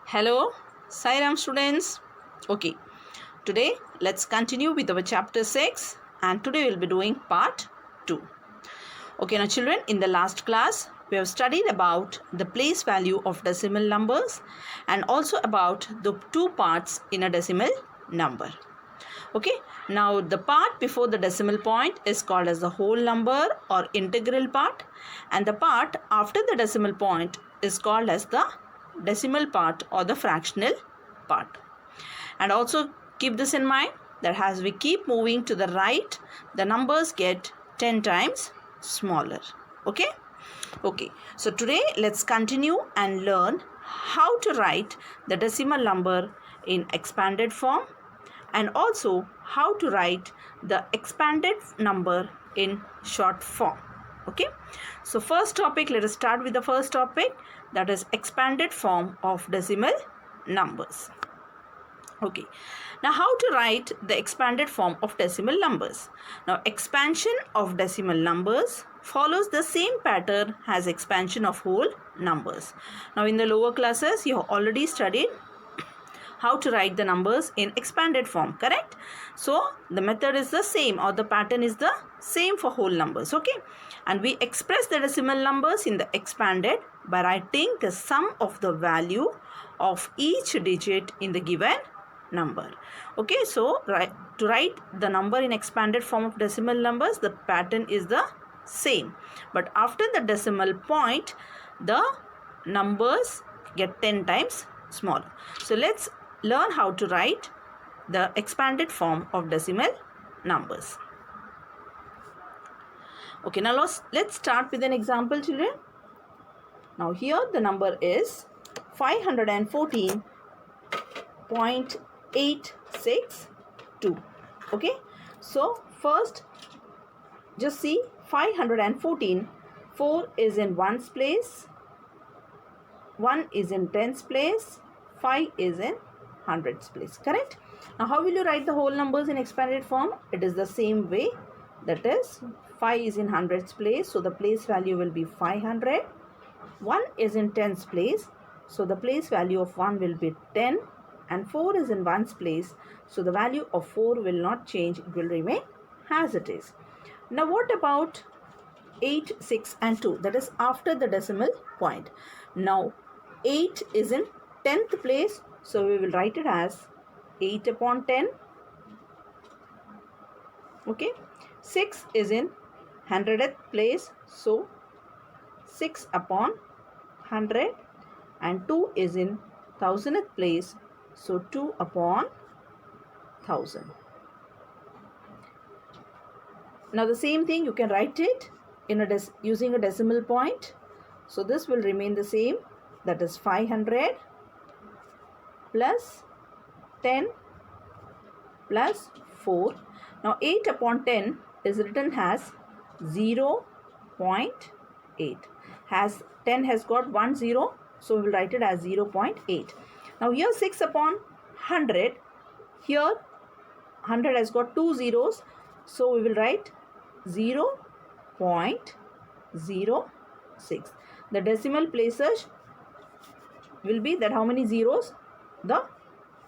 Hello, Sairam students. Okay, today let's continue with our chapter 6 and today we'll be doing part 2. Okay, now children, in the last class we have studied about the place value of decimal numbers and also about the two parts in a decimal number. Okay, now the part before the decimal point is called as the whole number or integral part, and the part after the decimal point is called as the decimal part or the fractional part. And also keep this in mind that as we keep moving to the right, the numbers get 10 times smaller. Okay, so today let's continue and learn how to write the decimal number in expanded form and also how to write the expanded number in short form. Okay, so first topic, let us start with the first topic, that is expanded form of decimal numbers. Okay, now how to write the expanded form of decimal numbers. Now expansion of decimal numbers follows the same pattern as expansion of whole numbers. Now in the lower classes you have already studied how to write the numbers in expanded form, correct? So the method is the same or the pattern is the same for whole numbers. Okay, and we express the decimal numbers in the expanded by writing the sum of the value of each digit in the given number. Okay, so to write the number in expanded form of decimal numbers, the pattern is the same, but after the decimal point the numbers get 10 times smaller. So let's learn how to write the expanded form of decimal numbers. Okay, now let's start with an example, children. Now here the number is 514.862. Okay, so first just see 514, 4 is in ones place, 1 is in tens place, 5 is in hundreds place, correct? Now how will you write the whole numbers in expanded form? It is the same way, that is 5 is in hundreds place, so the place value will be 500. 1 is in tens place, so the place value of 1 will be 10, and 4 is in ones place, so the value of 4 will not change, it will remain as it is. Now what about 8, 6 and 2, that is after the decimal point. Now 8 is in 10th place, so we will write it as 8 upon 10. Okay, 6 is in 100th place, so 6 upon 100, and 2 is in 1000th place, so 2 upon 1000. Now the same thing you can write it in using a decimal point, so this will remain the same, that is 500 plus 10 plus 4. Now 8 upon 10 is written as 0.8. Has 10 has got 1 0, so we will write it as 0.8. Now here 6 upon 100, here 100 has got 2 zeros, so we will write 0.06. The decimal places will be that how many zeros, the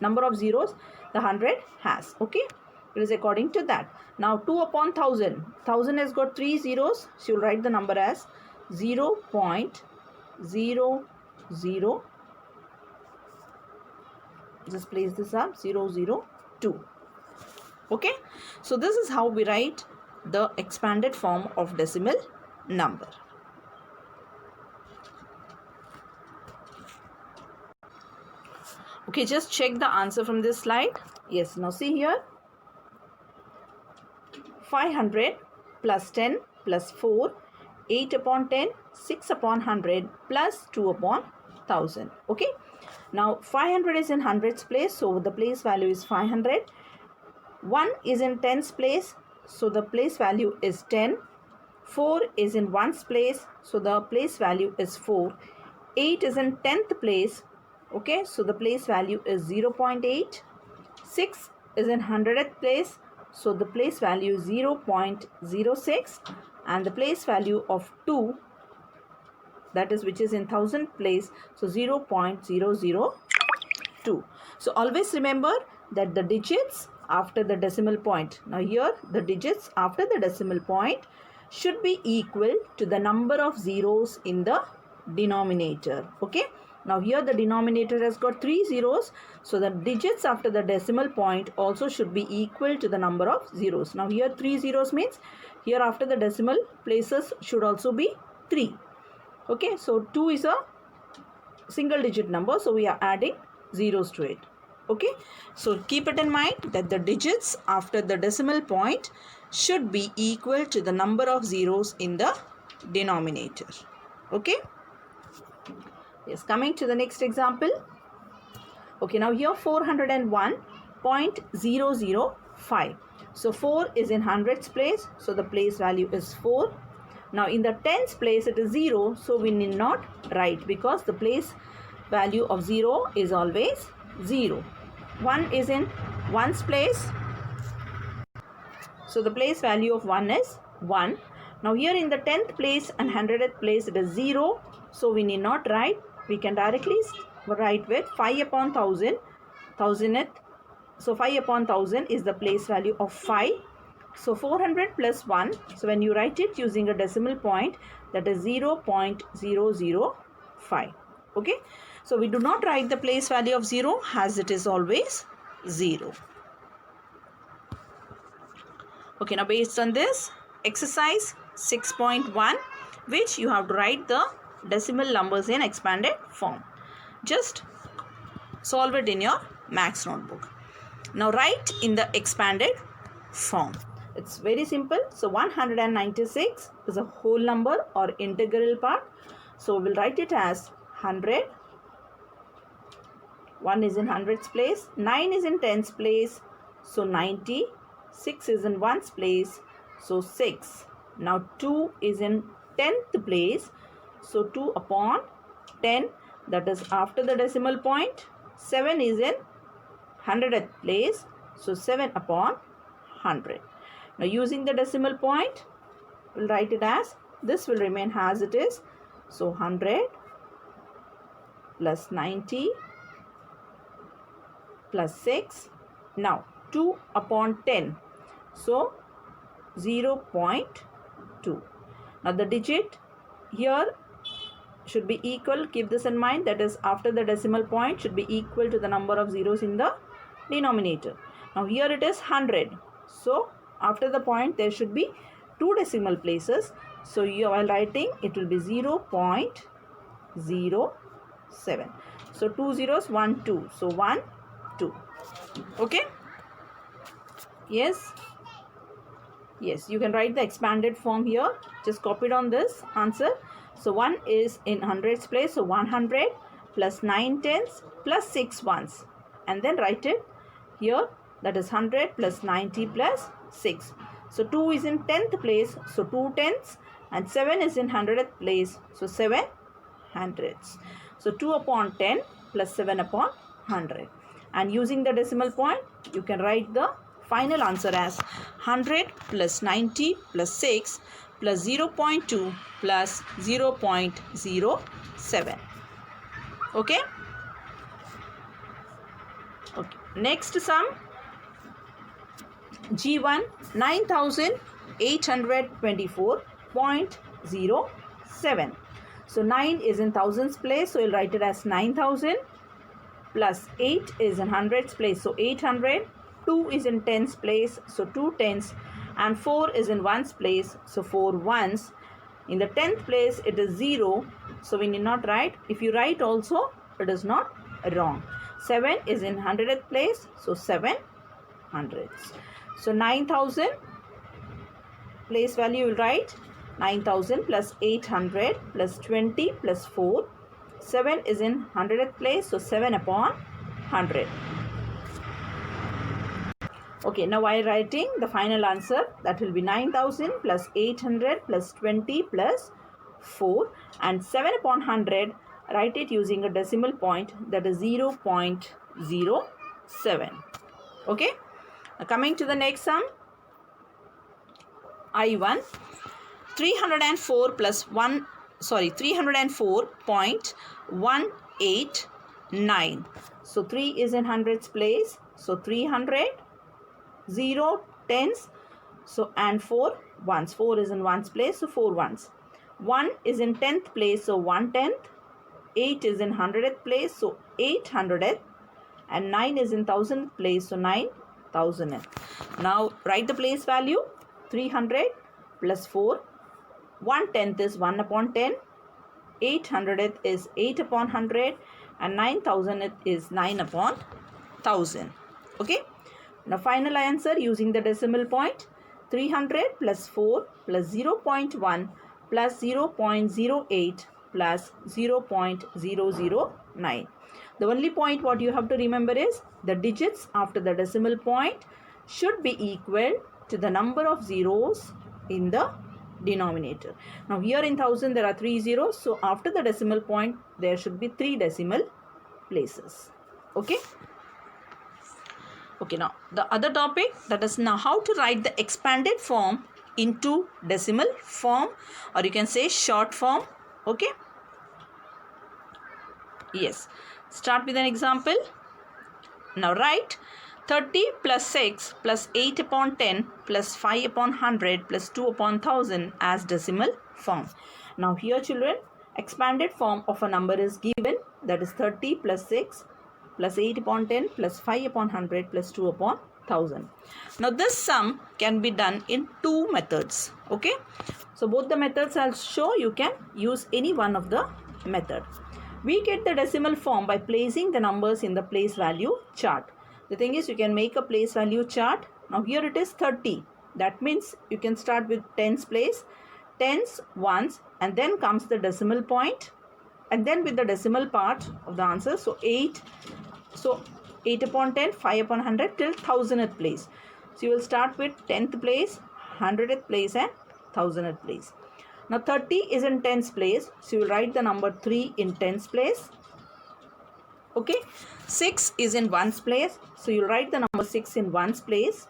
number of zeros the 100 has. Okay, it is according to that. Now 2 upon 1000, 1000 has got 3 zeros, so you will write the number as 0.00, just place this up, 002. Okay, so this is how we write the expanded form of decimal number. Okay, just check the answer from this slide. Yes, now see here, 500 plus 10 plus 4, 8 upon 10, 6 upon 100 plus 2 upon 1000. Okay, now 500 is in hundreds place, so the place value is 500. 1 is in tens place, so the place value is 10. 4 is in ones place, so the place value is 4. 8 is in 10th place, okay, so the place value is 0.8. 6 is in 100th place, so the place value is 0.06, and the place value of 2, that is which is in 1000 place, so 0.002. 2. So always remember that the digits after the decimal point. Now here the digits after the decimal point should be equal to the number of zeros in the denominator. Okay. Now here the denominator has got 3 zeros. So the digits after the decimal point also should be equal to the number of zeros. Now here 3 zeros means here after the decimal places should also be 3. Okay. So 2 is a single digit number. So we are adding zeros to it. Okay. So keep it in mind that the digits after the decimal point should be equal to the number of zeros in the denominator. Okay. Yes, coming to the next example. Okay, now here 401.005. So 4 is in hundreds place. So the place value is 4. Now in the tens place it is 0. So we need not write because the place value of 0 is always 0. 1 is in ones place. So the place value of 1 is 1. Now here in the 10th place and 100th place it is 0. So we need not write. We can directly write with 5 upon 1000. 1000th. So 5 upon 1000 is the place value of 5. So 400 plus 1. So when you write it using a decimal point, that is 0.005. Okay. So we do not write the place value of 0 as it is always 0. Okay. Now based on this exercise 6.1, which you have to write the decimal numbers in expanded form. Just solve it in your maths notebook. Now write in the expanded form. It's very simple. So 196 is a whole number or integral part. So we'll write it as 100. 1 is in hundreds place. 9 is in tens place. So 90. 6 is in ones place. So 6. Now 2 is in 10th place. So 2 upon 10, that is after the decimal point. 7 is in 100th place. So 7 upon 100. Now using the decimal point, we'll write it as, this will remain as it is. So 100 plus 90 plus 6. Now 2 upon 10. So 0.2. Now the digit here should be equal. Keep this in mind. That is after the decimal point should be equal to the number of zeros in the denominator. Now here it is 100. So after the point there should be 2 decimal places. So you while writing it will be 0.07. So 2 zeros 1 2. So 1 2. Okay. Yes. Yes, you can write the expanded form here. Just copy it on this answer. So 1 is in hundreds place. So 100 plus 9 tens plus 6 ones. And then write it here. That is 100 plus 90 plus 6. So 2 is in 10th place. So 2 tens. And 7 is in 100th place. So 7 hundreds. So 2 upon 10 plus 7 upon 100. And using the decimal point, you can write the final answer as 100 plus 90 plus 6 plus 0.2 plus 0.07. Okay. Okay. Next sum. G1 9824.07. So 9 is in thousands place. So you'll write it as 9000 plus 8 is in hundreds place. So 800. 2 is in tens place. So 2 tens. And 4 is in ones place. So 4 ones. In the 10th place it is 0. So we need not write. If you write also it is not wrong. 7 is in 100th place. So 7 hundreds. So 9000 place value you will write 9000 plus 800 plus 20 plus 4. 7 is in 100th place. So 7 upon 100. Okay, now while writing the final answer, that will be 9000 plus 800 plus 20 plus 4 and 7 upon 100. Write it using a decimal point, that is 0.07. Okay, now coming to the next sum. I1 304 plus 304.18 9. So 3 is in hundreds place. So 300. 0 tens. So and 4 ones. 4 is in ones place. So 4 ones. 1 is in tenth place. So 1 tenth. 8 is in hundredth place. So 8 hundredth. And 9 is in thousandth place. So 9 thousandth. Now write the place value. 300 plus 4. 1 tenth is 1 upon 10. 8 hundredth is 8 upon 100. And 9,000th is 9 upon 1000. Okay. Now final answer using the decimal point. 300 plus 4 plus 0.1 plus 0.08 plus 0.009. The only point what you have to remember is the digits after the decimal point should be equal to the number of zeros in the denominator. Now here in 1000 there are 3 zeros. So after the decimal point there should be 3 decimal places. Okay. Okay, now the other topic, that is now how to write the expanded form into decimal form, or you can say short form. Okay. Yes. Start with an example. Now write 30 plus 6 plus 8 upon 10 plus 5 upon 100 plus 2 upon 1000 as decimal form. Now here children, expanded form of a number is given, that is 30 plus 6 plus 8 upon 10 plus 5 upon 100 plus 2 upon 1000. Now this sum can be done in two methods. Okay. So both the methods I'll show. You can use any one of the method. We get the decimal form by placing the numbers in the place value chart. The thing is, you can make a place value chart. Now here it is 30. That means you can start with tens place, tens, ones, and then comes the decimal point, and then with the decimal part of the answer. So 8. So 8 upon 10, 5 upon 100 till 1000th place. So you will start with 10th place, 100th place and 1000th place. Now 30 is in tens place. So you will write the number 3 in tens place. Okay. 6 is in ones place. So you will write the number 6 in ones place.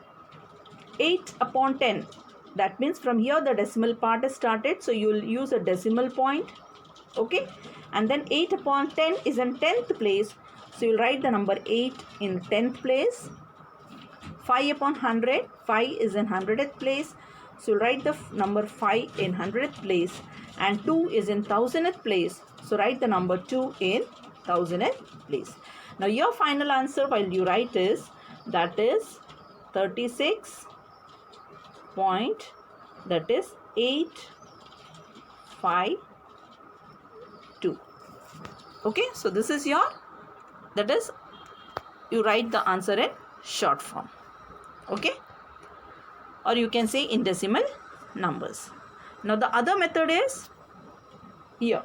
8 upon 10. That means from here the decimal part is started. So you will use a decimal point. Okay. And then 8 upon 10 is in 10th place. So you will write the number 8 in 10th place. 5 upon 100. 5 is in 100th place. So you will write the number 5 in 100th place. And 2 is in 1000th place. So write the number 2 in 1000th place. Now your final answer while you write is, that is 36 point, that is 852. Okay. So this is your, that is, you write the answer in short form. Okay. Or you can say in decimal numbers. Now the other method is here.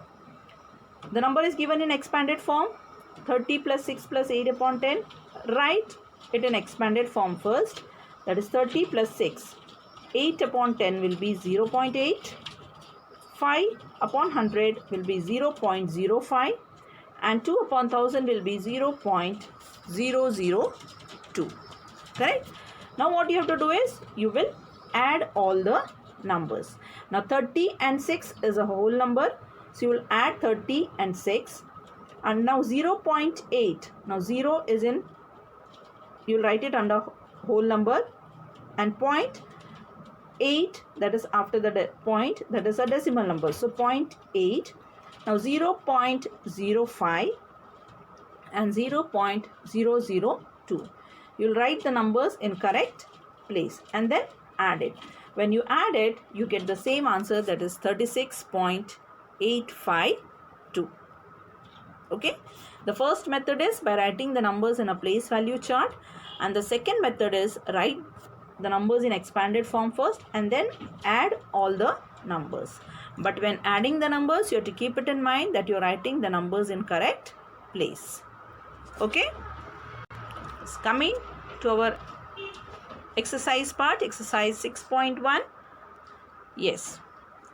The number is given in expanded form. 30 plus 6 plus 8 upon 10. Write it in expanded form first. That is 30 plus 6. 8 upon 10 will be 0.8. 5 upon 100 will be 0.05. And 2 upon 1000 will be 0.002. Correct? Now what you have to do is, you will add all the numbers. Now 30 and 6 is a whole number. So you will add 30 and 6. And now 0.8. Now 0 is in, you will write it under whole number. And 0.8, that is after the point, that is a decimal number. So 0.8. Now 0.05 and 0.002. You will write the numbers in correct place and then add it. When you add it, you get the same answer, that is 36.852. Okay. The first method is by writing the numbers in a place value chart, and the second method is write the numbers in expanded form first and then add all the numbers. But when adding the numbers, you have to keep it in mind that you are writing the numbers in correct place. Okay. Coming to our exercise part, exercise 6.1. Yes.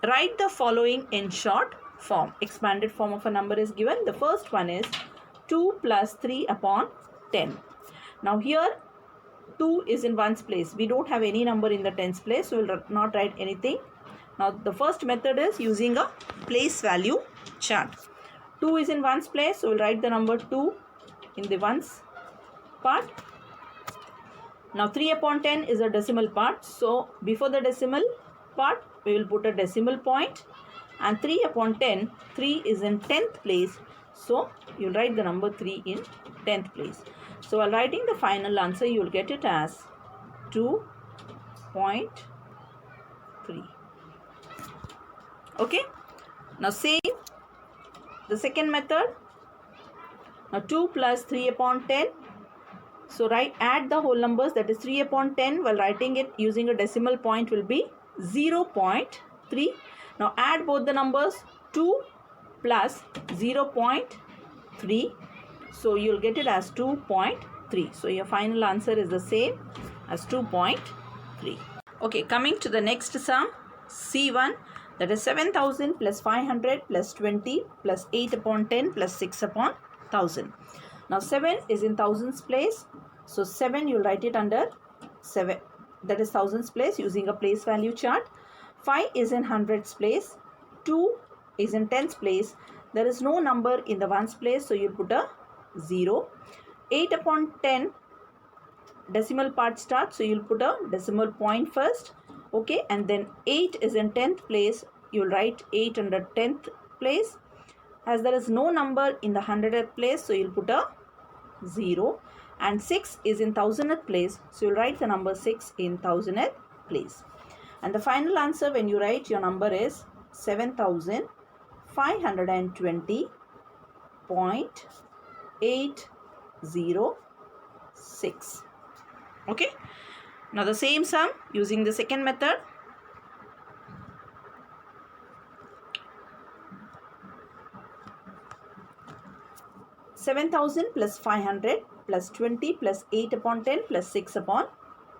Write the following in short form. Expanded form of a number is given. The first one is 2 plus 3 upon 10. Now here 2 is in ones place. We don't have any number in the tens place, so we will not write anything. Now the first method is using a place value chart. 2 is in ones place, so we will write the number 2 in the ones part. Now 3 upon 10 is a decimal part. So before the decimal part, we will put a decimal point. And 3 upon 10, 3 is in 10th place. So you'll write the number 3 in 10th place. So while writing the final answer, you will get it as 2.3. Okay. Now same the second method. Now 2 plus 3 upon 10. So add the whole numbers, that is 3 upon 10. While writing it using a decimal point will be 0.3. Now add both the numbers, 2 plus 0.3. So you'll get it as 2.3. So your final answer is the same as 2.3. Okay, coming to the next sum, C1, that is 7,000 plus 500 plus 20 plus 8 upon 10 plus 6 upon 1,000. Now 7 is in thousands place. So 7 you'll write it under 7, that is thousands place using a place value chart. 5 is in hundreds place. 2 is in tens place. There is no number in the ones place, so you'll put a 0. 8 upon 10 decimal part starts, so you'll put a decimal point first. Okay, and then 8 is in 10th place. You'll write 8 under 10th place. As there is no number in the 100th place, so you'll put a 0. And 6 is in 1000th place, so you'll write the number 6 in 1000th place. And the final answer when you write your number is 7,520.806. Okay. Now the same sum using the second method. (7,000 plus 500 plus 20 plus 8 upon 10 plus 6 upon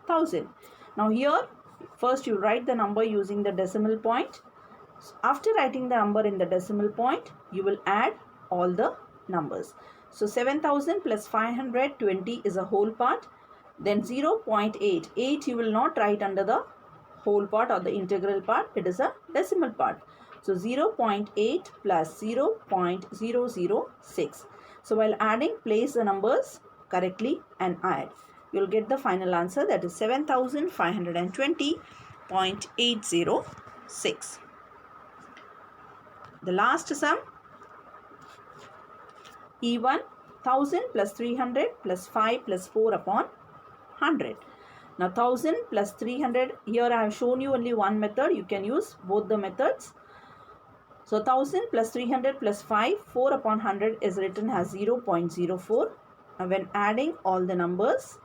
1,000. Now here first you write the number using the decimal point. After writing the number in the decimal point, you will add all the numbers. So 7,000 plus 520 is a whole part. Then 0.8. 8 you will not write under the whole part or the integral part. It is a decimal part. So 0.8 plus 0.006. So while adding, place the numbers correctly and add. You will get the final answer, that is 7,520.806. The last sum, E1, 1000 plus 300 plus 5 plus 4 upon 100. Now 1000 plus 300, here I have shown you only one method. You can use both the methods. So 1000 plus 300 plus 5, 4 upon 100 is written as 0.04. And when adding all the numbers,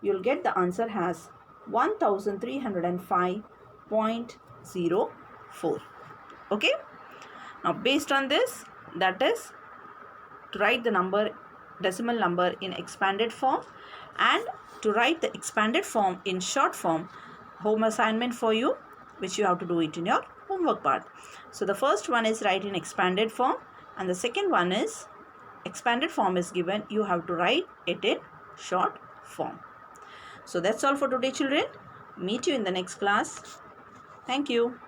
you will get the answer as 1305.04. Okay. Now based on this, that is to write the number, decimal number in expanded form, and to write the expanded form in short form, home assignment for you, which you have to do it in your homework part. So the first one is write in expanded form, and the second one is expanded form is given, you have to write it in short form. So that's all for today, children. Meet you in the next class. Thank you.